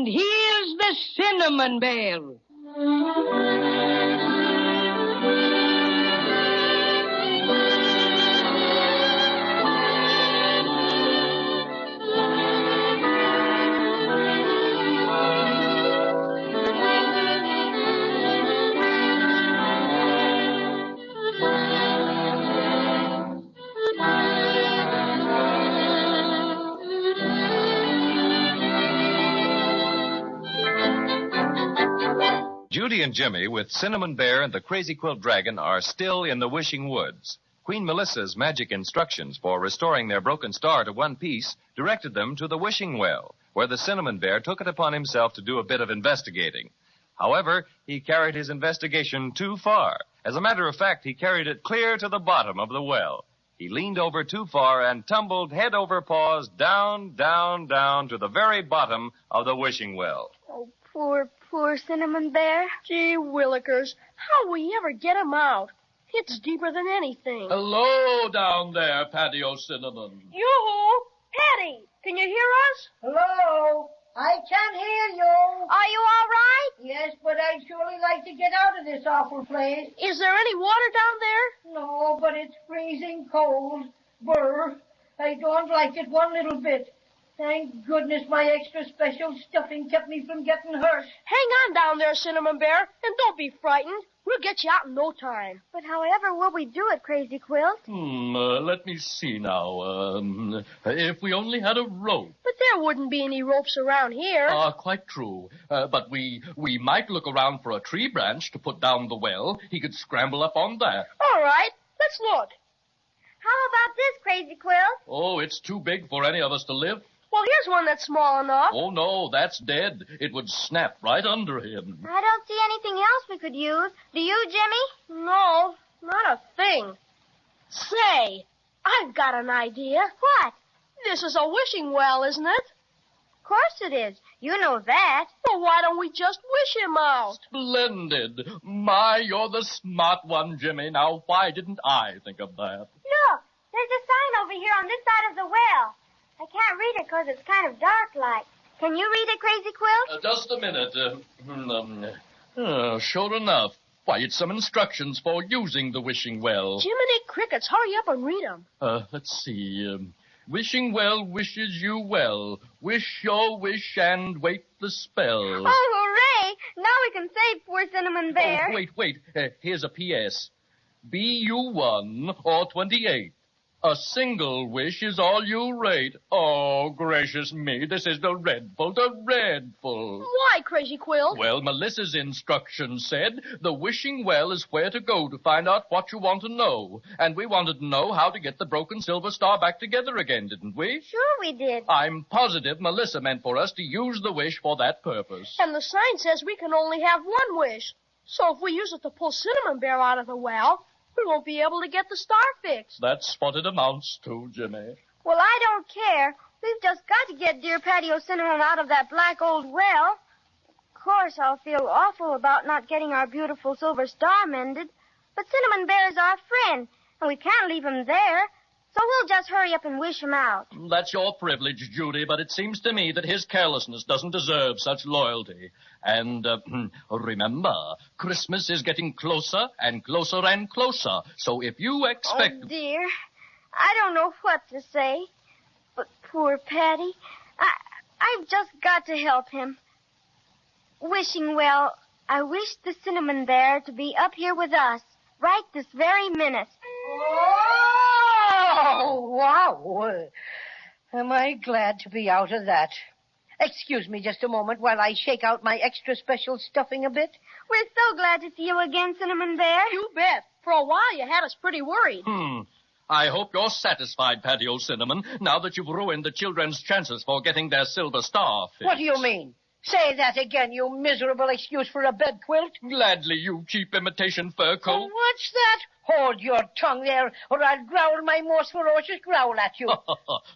And here's the Cinnamon Bear. Judy and Jimmy, with Cinnamon Bear and the Crazy Quilt Dragon, are still in the Wishing Woods. Queen Melissa's magic instructions for restoring their broken star to one piece directed them to the Wishing Well, where the Cinnamon Bear took it upon himself to do a bit of investigating. However, he carried his investigation too far. As a matter of fact, he carried it clear to the bottom of the well. He leaned over too far and tumbled head over paws down, down, down to the very bottom of the Wishing Well. Oh, poor Cinnamon Bear. Gee willikers, how will we ever get him out? It's deeper than anything. Hello down there, Patio Cinnamon. Yoo-hoo! Patty, can you hear us? Hello? I can hear you. Are you all right? Yes, but I'd surely like to get out of this awful place. Is there any water down there? No, but it's freezing cold. Brr. I don't like it one little bit. Thank goodness my extra special stuffing kept me from getting hurt. Hang on down there, Cinnamon Bear, and don't be frightened. We'll get you out in no time. But however will we do it, Crazy Quilt? Let me see now. If we only had a rope. But there wouldn't be any ropes around here. Quite true. But we might look around for a tree branch to put down the well. He could scramble up on that. All right, let's look. How about this, Crazy Quilt? Oh, it's too big for any of us to lift. Well, here's one that's small enough. Oh, no, that's dead. It would snap right under him. I don't see anything else we could use. Do you, Jimmy? No, not a thing. Say, I've got an idea. What? This is a wishing well, isn't it? Of course it is. You know that. Well, why don't we just wish him out? Splendid. My, you're the smart one, Jimmy. Now, why didn't I think of that? Look, there's a sign over here on this side of the well. I can't read it because it's kind of dark like. Can you read it, Crazy Quilt? Just a minute. Sure enough. Why, it's some instructions for using the wishing well. Jiminy Crickets, hurry up and read them. Let's see. Wishing well wishes you well. Wish your wish and wait the spell. Oh, hooray! Now we can save poor Cinnamon Bear. Oh, wait. Here's a P.S. Be you 1 or 28. A single wish is all you rate. Oh, gracious me, this is dreadful. Why, Crazy Quilt? Well, Melissa's instructions said the wishing well is where to go to find out what you want to know. And we wanted to know how to get the broken silver star back together again, didn't we? Sure we did. I'm positive Melissa meant for us to use the wish for that purpose. And the sign says we can only have one wish. So if we use it to pull Cinnamon Bear out of the well, we won't be able to get the star fixed. That's what it amounts to, Jimmy. Well, I don't care. We've just got to get dear Patio Cinnamon out of that black old well. Of course, I'll feel awful about not getting our beautiful silver star mended. But Cinnamon Bear is our friend, and we can't leave him there. So we'll just hurry up and wish him out. That's your privilege, Judy, but it seems to me that his carelessness doesn't deserve such loyalty. And remember, Christmas is getting closer and closer and closer. So if you expect... Oh, dear. I don't know what to say. But poor Patty, I've just got to help him. Wishing well, I wish the Cinnamon Bear to be up here with us right this very minute. Oh, wow. Am I glad to be out of that. Excuse me just a moment while I shake out my extra special stuffing a bit. We're so glad to see you again, Cinnamon Bear. You bet. For a while, you had us pretty worried. I hope you're satisfied, Patio Cinnamon, now that you've ruined the children's chances for getting their silver star fixed. What do you mean? Say that again, you miserable excuse for a bed quilt. Gladly, you cheap imitation fur coat. Oh, what's that? Hold your tongue there, or I'll growl my most ferocious growl at you.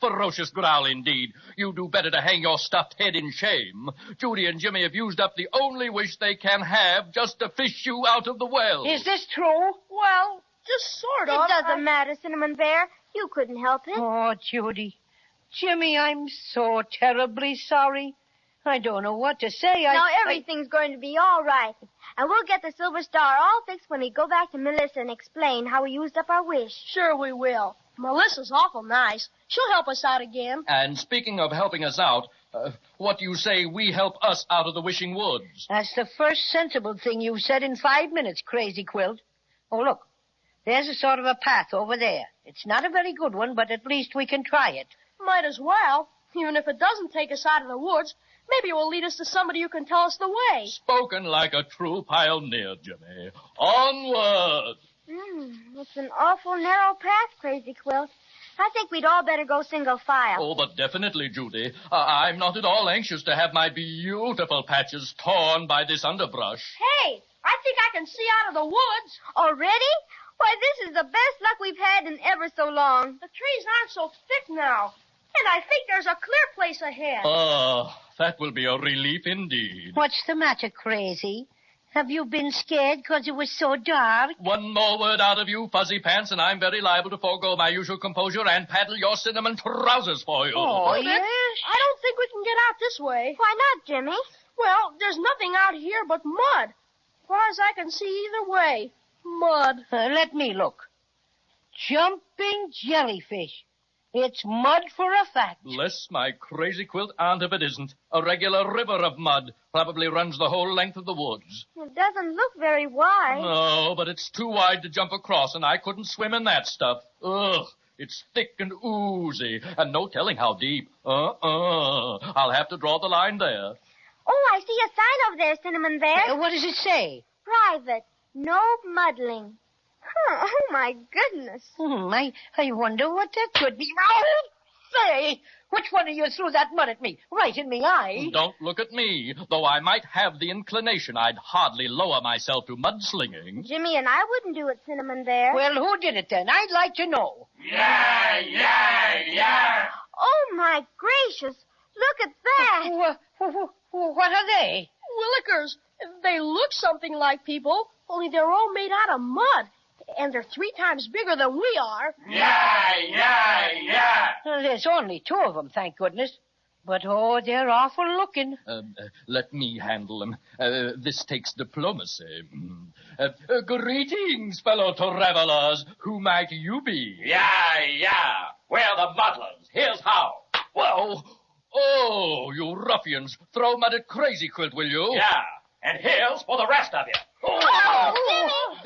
Ferocious growl, indeed. You do better to hang your stuffed head in shame. Judy and Jimmy have used up the only wish they can have just to fish you out of the well. Is this true? Well, just sort of. It doesn't matter, Cinnamon Bear. You couldn't help it. Oh, Judy. Jimmy, I'm so terribly sorry. I don't know what to say. Now everything's going to be all right. And we'll get the Silver Star all fixed when we go back to Melissa and explain how we used up our wish. Sure we will. Melissa's awful nice. She'll help us out again. And speaking of helping us out, what do you say we help us out of the Wishing Woods? That's the first sensible thing you've said in 5 minutes, Crazy Quilt. Oh, look. There's a sort of a path over there. It's not a very good one, but at least we can try it. Might as well. Even if it doesn't take us out of the woods, maybe it will lead us to somebody who can tell us the way. Spoken like a true pioneer, Jimmy. Onward! It's an awful narrow path, Crazy Quilt. I think we'd all better go single file. Oh, but definitely, Judy. I'm not at all anxious to have my beautiful patches torn by this underbrush. Hey, I think I can see out of the woods. Already? Why, this is the best luck we've had in ever so long. The trees aren't so thick now. And I think there's a clear place ahead. Oh, that will be a relief indeed. What's the matter, Crazy? Have you been scared because it was so dark? One more word out of you, Fuzzy Pants, and I'm very liable to forego my usual composure and paddle your cinnamon trousers for you. Oh, yes? I don't think we can get out this way. Why not, Jimmy? Well, there's nothing out here but mud. As far as I can see either way. Mud. Let me look. Jumping jellyfish. It's mud for a fact. Bless my crazy quilt aunt if it isn't. A regular river of mud. Probably runs the whole length of the woods. It doesn't look very wide. No, but it's too wide to jump across, and I couldn't swim in that stuff. Ugh. It's thick and oozy, and no telling how deep. I'll have to draw the line there. Oh, I see a sign over there, Cinnamon Bear. What does it say? Private. No muddling. Oh, my goodness. I wonder what that could be. Oh, say, which one of you threw that mud at me? Right in the eye. Don't look at me. Though I might have the inclination, I'd hardly lower myself to mudslinging. Jimmy and I wouldn't do it, Cinnamon Bear. Well, who did it then? I'd like to know. Yeah. Oh, my gracious. Look at that. What are they? Willikers. They look something like people, only they're all made out of mud. And they're 3 times bigger than we are. Yeah. There's only 2 of them, thank goodness. But, oh, they're awful looking. Let me handle them. This takes diplomacy. Greetings, fellow travelers. Who might you be? Yeah. We're the Muddlers. Here's how. Whoa! Oh, you ruffians. Throw mud at Crazy Quilt, will you? Yeah. And here's for the rest of you. Oh,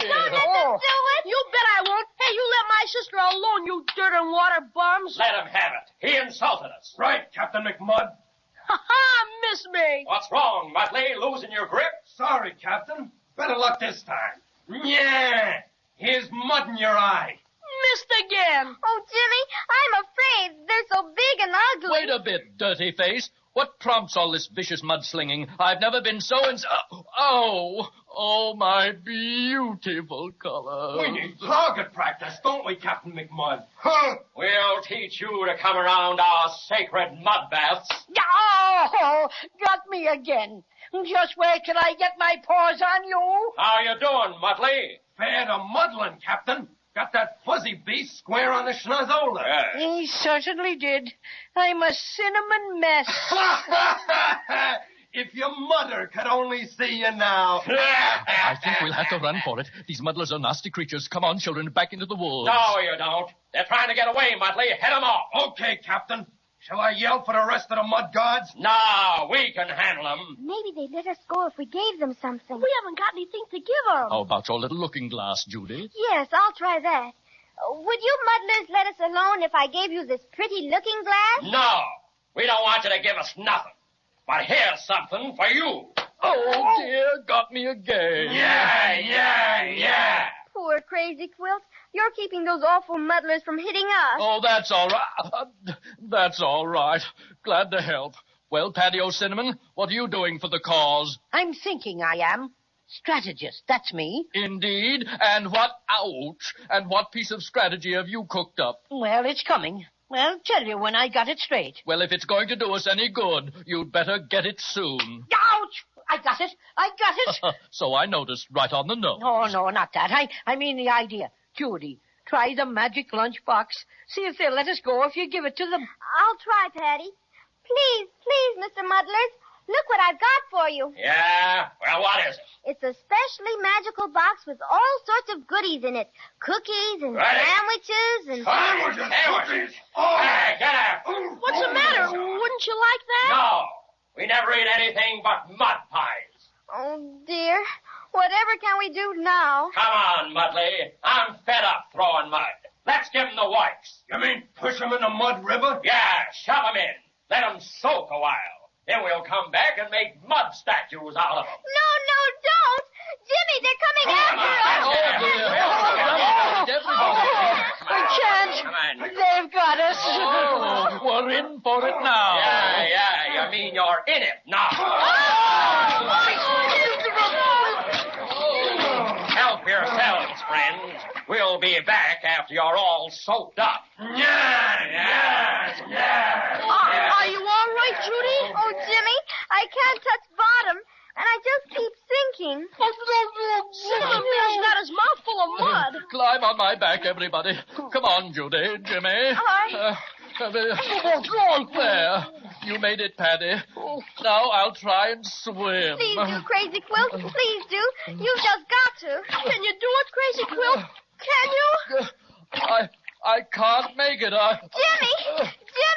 Jimmy. Don't let them do it. You bet I won't. Hey, you let my sister alone, you dirt and water bums. Let him have it. He insulted us. Right, Captain McMud. Ha-ha, miss me. What's wrong, Muttley? Losing your grip? Sorry, Captain. Better luck this time. Yeah. Here's mud in your eye. Missed again. Oh, Jimmy, I'm afraid. They're so big and ugly. Wait a bit, dirty face. What prompts all this vicious mudslinging? I've never been so Oh, my beautiful color. We need target practice, don't we, Captain McMud? Huh? We'll teach you to come around our sacred mud baths. Oh, got me again. Just where can I get my paws on you? How you doing, Muttley? Fair to muddling, Captain. Got that fuzzy beast square on the schnozola. He certainly did. I'm a cinnamon mess. If your mother could only see you now. I think we'll have to run for it. These muddlers are nasty creatures. Come on, children, back into the woods. No, you don't. They're trying to get away, Muttley. Head them off. Okay, Captain. Shall I yell for the rest of the mud guards? No, we can handle them. Maybe they'd let us go if we gave them something. We haven't got anything to give them. How about your little looking glass, Judy? Yes, I'll try that. Would you muddlers let us alone if I gave you this pretty looking glass? No, we don't want you to give us nothing. But here's something for you. Oh, dear, got me again. Yeah. Poor Crazy Quilt. You're keeping those awful muddlers from hitting us. Oh, that's all right. That's all right. Glad to help. Well, Paddy O'Cinnamon, what are you doing for the cause? I'm thinking I am. Strategist, that's me. Indeed. And what piece of strategy have you cooked up? Well, it's coming. I'll tell you when I got it straight. Well, if it's going to do us any good, you'd better get it soon. Ouch! I got it. So I noticed right on the nose. Oh, no, not that. I mean the idea. Judy, try the magic lunchbox. See if they'll let us go if you give it to them. I'll try, Patty. Please, Mr. Muddlers, look what I've got for you. Yeah? Well, what is it? It's a specially magical box with all sorts of goodies in it. Cookies and Ready. sandwiches and... Sandwiches! Oh. Hey, get out! What's the matter? Wouldn't you like that? No. We never eat anything but mud pies. Oh, dear. Whatever can we do now? Come on, Mudley. I'm fed up throwing mud. Let's give 'em the wipes. You mean push 'em in the mud river? Yeah, shove 'em in. Let 'em soak a while. Then we'll come back and make mud statues out of 'em. No, don't. Jimmy, they're coming after us. We can't. Come on. They've got us. Oh, we're in for it now. Yeah. You mean you're in it now. Help yourselves, friends. We'll be back after you're all soaked up. Yeah. Are you all right, Judy? Oh, Jimmy, I can't touch bottom, and I just keep sinking. Cinnamon Bear's got his mouth full of mud. Climb on my back, everybody. Come on, Judy, Jimmy. There. You made it, Paddy. Now I'll try and swim. Please do, Crazy Quilt. Please do. You've just got to. Can you do it, Crazy Quilt? Can you? I can't make it. Jimmy!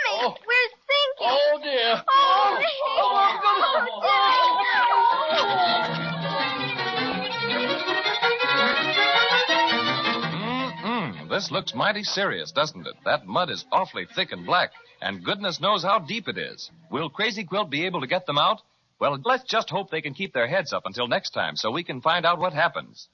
Oh. We're sinking. Oh, dear. Oh, This looks mighty serious, doesn't it? That mud is awfully thick and black, and goodness knows how deep it is. Will Crazy Quilt be able to get them out? Well, let's just hope they can keep their heads up until next time so we can find out what happens.